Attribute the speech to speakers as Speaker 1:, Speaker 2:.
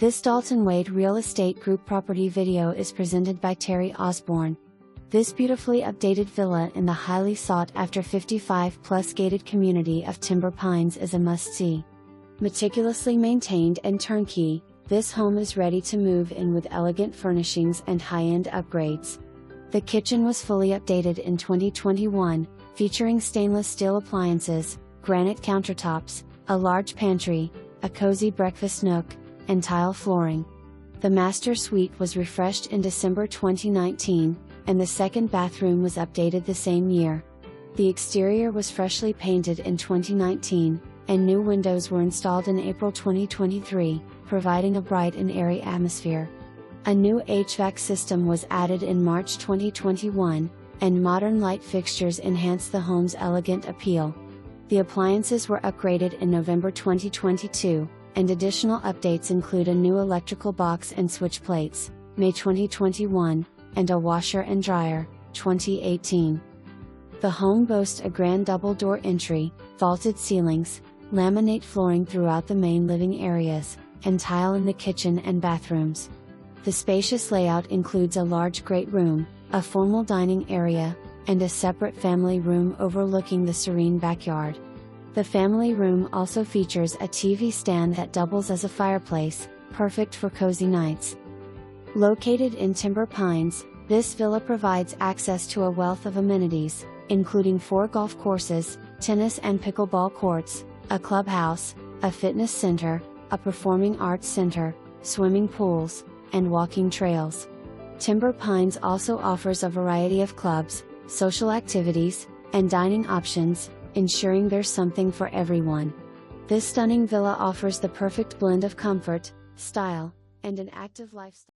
Speaker 1: This Dalton Wade Real Estate Group property video is presented by Terry Osborne. This beautifully updated villa in the highly sought-after 55-plus gated community of Timber Pines is a must-see. Meticulously maintained and turnkey, this home is ready to move in with elegant furnishings and high-end upgrades. The kitchen was fully updated in 2021, featuring stainless steel appliances, granite countertops, a large pantry, a cozy breakfast nook, and tile flooring. The master suite was refreshed in December 2019, and the second bathroom was updated the same year. The exterior was freshly painted in 2019, and new windows were installed in April 2023, providing a bright and airy atmosphere. A new HVAC system was added in March 2021, and modern light fixtures enhanced the home's elegant appeal. The appliances were upgraded in November 2022, and additional updates include a new electrical box and switch plates, May 2021, and a washer and dryer, 2018. The home boasts a grand double-door entry, vaulted ceilings, laminate flooring throughout the main living areas, and tile in the kitchen and bathrooms. The spacious layout includes a large great room, a formal dining area, and a separate family room overlooking the serene backyard. The family room also features a TV stand that doubles as a fireplace, perfect for cozy nights. Located in Timber Pines, this villa provides access to a wealth of amenities, including 4 golf courses, tennis and pickleball courts, a clubhouse, a fitness center, a performing arts center, swimming pools, and walking trails. Timber Pines also offers a variety of clubs, social activities, and dining options, ensuring there's something for everyone. This stunning villa offers the perfect blend of comfort, style, and an active lifestyle.